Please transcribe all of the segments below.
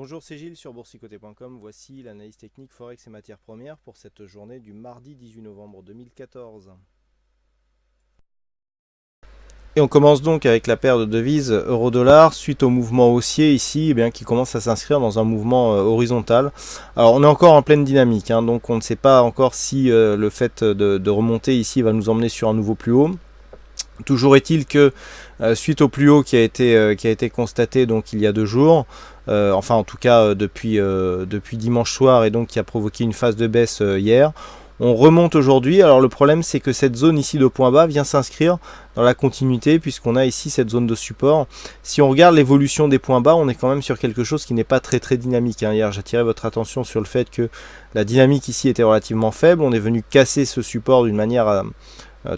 Bonjour, c'est Gilles sur boursicoté.com. Voici l'analyse technique Forex et matières premières pour cette journée du mardi 18 novembre 2014. Et on commence donc avec la paire de devises euro-dollar suite au mouvement haussier ici qui commence à s'inscrire dans un mouvement horizontal. Alors on est encore en pleine dynamique, donc on ne sait pas encore si le fait de remonter ici va nous emmener sur un nouveau plus haut. Toujours est-il que suite au plus haut qui a été constaté donc il y a 2 jours, enfin en tout cas depuis dimanche soir, et donc qui a provoqué une phase de baisse hier, on remonte aujourd'hui. Alors le problème, c'est que cette zone ici de point bas vient s'inscrire dans la continuité, puisqu'on a ici cette zone de support. Si on regarde l'évolution des points bas, on est quand même sur quelque chose qui n'est pas très dynamique. Hier, j'attirais votre attention sur le fait que la dynamique ici était relativement faible. On est venu casser ce support d'une manière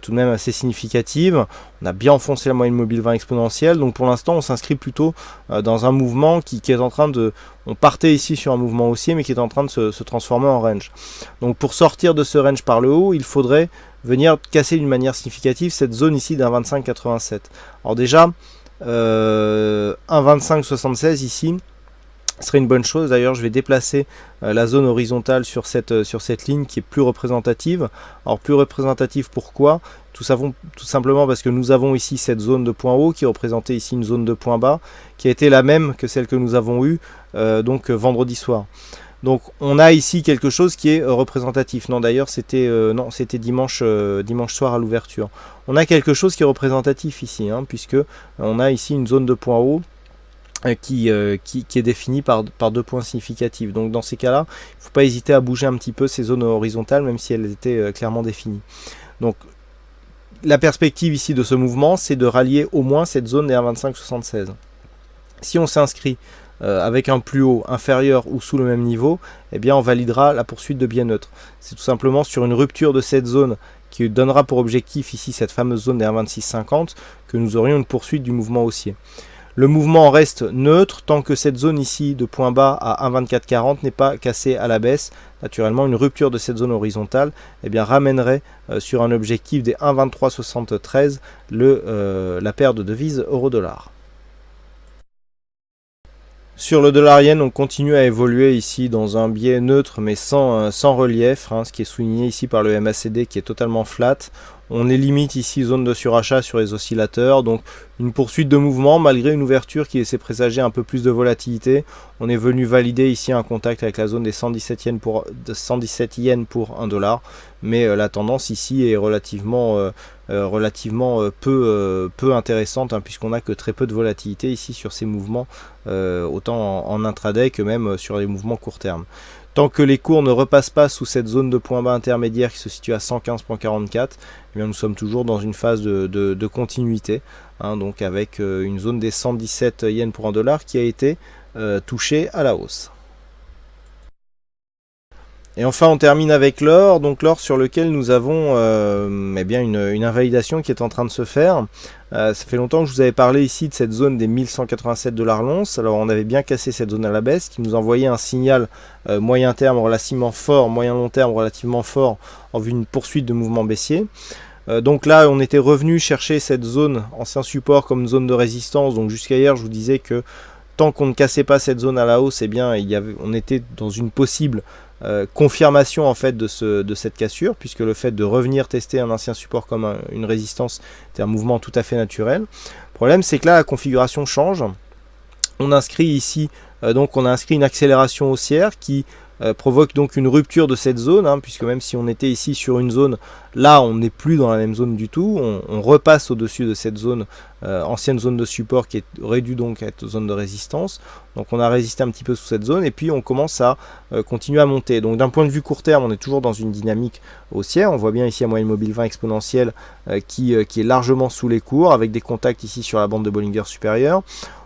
tout de même assez significative. On a bien enfoncé la moyenne mobile 20 exponentielle. Donc pour l'instant, on s'inscrit plutôt dans un mouvement qui est en train de... On partait ici sur un mouvement haussier, mais qui est en train de se transformer en range. Donc pour sortir de ce range par le haut, il faudrait venir casser d'une manière significative cette zone ici d'un 25,87. Alors déjà, un 25,76 ici serait une bonne chose. D'ailleurs, je vais déplacer la zone horizontale sur cette ligne qui est plus représentative. Alors plus représentative, pourquoi? Tout simplement parce que nous avons ici cette zone de point haut qui représentait ici une zone de point bas qui a été la même que celle que nous avons eue vendredi soir. Donc on a ici quelque chose qui est représentatif. Non, d'ailleurs c'était dimanche soir à l'ouverture. On a quelque chose qui est représentatif ici, puisque on a ici une zone de point haut qui est définie par 2 points significatifs. Donc dans ces cas-là, il ne faut pas hésiter à bouger un petit peu ces zones horizontales, même si elles étaient clairement définies. Donc la perspective ici de ce mouvement, c'est de rallier au moins cette zone des 1,2576. Si on s'inscrit avec un plus haut inférieur ou sous le même niveau, on validera la poursuite de biais neutre. C'est tout simplement sur une rupture de cette zone qui donnera pour objectif ici cette fameuse zone des 1,2650 que nous aurions une poursuite du mouvement haussier. Le mouvement reste neutre tant que cette zone ici de point bas à 1,2440 n'est pas cassée à la baisse. Naturellement, une rupture de cette zone horizontale ramènerait sur un objectif des 1,2373 la paire de devises euro-dollar. Sur le dollar yen, on continue à évoluer ici dans un biais neutre mais sans relief, ce qui est souligné ici par le MACD qui est totalement flat. On est limite ici zone de surachat sur les oscillateurs, donc une poursuite de mouvement malgré une ouverture qui laissait présager un peu plus de volatilité. On est venu valider ici un contact avec la zone des 117 yens pour 1 dollar, mais la tendance ici est relativement peu intéressante, puisqu'on n'a que très peu de volatilité ici sur ces mouvements, autant en intraday que même sur les mouvements court terme. Tant que les cours ne repassent pas sous cette zone de point bas intermédiaire qui se situe à 115,44, nous sommes toujours dans une phase de continuité, donc avec une zone des 117 yens pour 1 dollar qui a été touchée à la hausse. Et enfin on termine avec l'or, donc l'or sur lequel nous avons une invalidation qui est en train de se faire. Ça fait longtemps que je vous avais parlé ici de cette zone des 1187 $ l'once. Alors on avait bien cassé cette zone à la baisse qui nous envoyait un signal moyen terme relativement fort, moyen long terme relativement fort en vue d'une poursuite de mouvement baissier. Donc là on était revenu chercher cette zone ancien support comme zone de résistance. Donc jusqu'à hier je vous disais que tant qu'on ne cassait pas cette zone à la hausse, on était dans une possible confirmation en fait de cette cassure, puisque le fait de revenir tester un ancien support comme une résistance était un mouvement tout à fait naturel. Le problème, c'est que là la configuration change. On inscrit ici on a inscrit une accélération haussière qui provoque donc une rupture de cette zone, puisque même si on était ici sur une zone, là on n'est plus dans la même zone du tout, on repasse au-dessus de cette zone, ancienne zone de support qui aurait dû donc être zone de résistance. Donc on a résisté un petit peu sous cette zone et puis on commence à continuer à monter. Donc d'un point de vue court terme, on est toujours dans une dynamique haussière. On voit bien ici la moyenne mobile 20 exponentielle qui est largement sous les cours, avec des contacts ici sur la bande de Bollinger supérieure.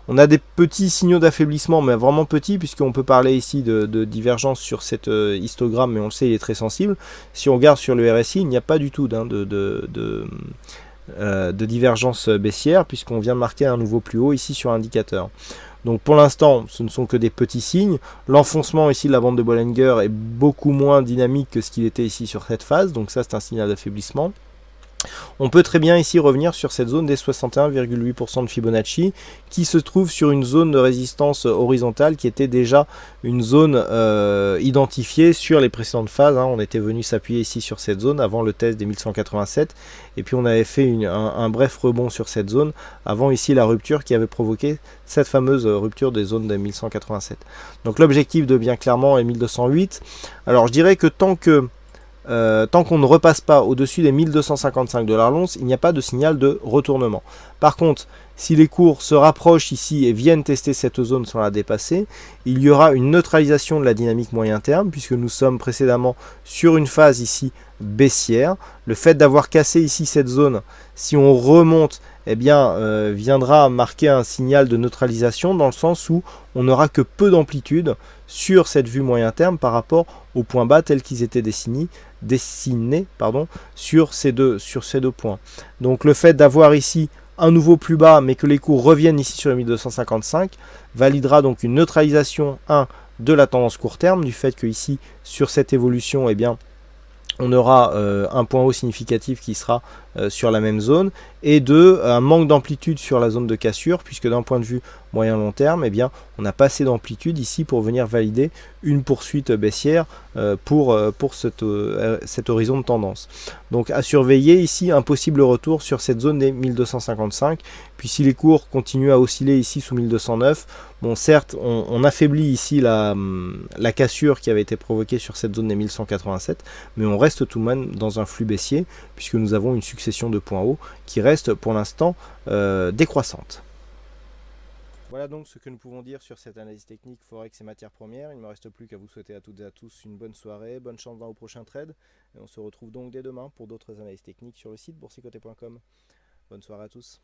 On a des petits signaux d'affaiblissement, mais vraiment petits, puisqu'on peut parler ici de divergence sur cet histogramme, mais on le sait, il est très sensible. Si on regarde sur le RSI, il n'y a pas du tout de divergence baissière, puisqu'on vient de marquer un nouveau plus haut ici sur l'indicateur. Donc pour l'instant, ce ne sont que des petits signes. L'enfoncement ici de la bande de Bollinger est beaucoup moins dynamique que ce qu'il était ici sur cette phase, donc ça c'est un signal d'affaiblissement. on peut très bien ici revenir sur cette zone des 61,8% de Fibonacci qui se trouve sur une zone de résistance horizontale qui était déjà une zone identifiée sur les précédentes phases. On était venu s'appuyer ici sur cette zone avant le test des 1187 et puis on avait fait un bref rebond sur cette zone avant ici la rupture qui avait provoqué cette fameuse rupture des zones des 1187. Donc l'objectif devient clairement les 1208. Alors je dirais que tant qu'on ne repasse pas au-dessus des 1255 $ l'once, il n'y a pas de signal de retournement. Par contre, si les cours se rapprochent ici et viennent tester cette zone sans la dépasser, il y aura une neutralisation de la dynamique moyen terme puisque nous sommes précédemment sur une phase ici baissière. Le fait d'avoir cassé ici cette zone, si on remonte, eh bien, viendra marquer un signal de neutralisation dans le sens où on n'aura que peu d'amplitude sur cette vue moyen terme par rapport aux points bas tels qu'ils étaient dessinés sur ces deux points. Donc le fait d'avoir ici un nouveau plus bas mais que les cours reviennent ici sur les 1255 validera donc une neutralisation de la tendance court terme, du fait que ici sur cette évolution, eh bien, on aura un point haut significatif qui sera sur la même zone, et un manque d'amplitude sur la zone de cassure, puisque d'un point de vue moyen long terme, eh bien, on n'a pas assez d'amplitude ici pour venir valider une poursuite baissière pour cet horizon de tendance. Donc à surveiller ici un possible retour sur cette zone des 1255, puis si les cours continuent à osciller ici sous 1209, bon certes on affaiblit ici la cassure qui avait été provoquée sur cette zone des 1187, mais on reste tout de même dans un flux baissier, puisque nous avons une succession de points hauts qui reste pour l'instant décroissante. Voilà donc ce que nous pouvons dire sur cette analyse technique Forex et matières premières. Il ne me reste plus qu'à vous souhaiter à toutes et à tous une bonne soirée, bonne chance dans vos prochains trades, et on se retrouve donc dès demain pour d'autres analyses techniques sur le site boursicoté.com. Bonne soirée à tous.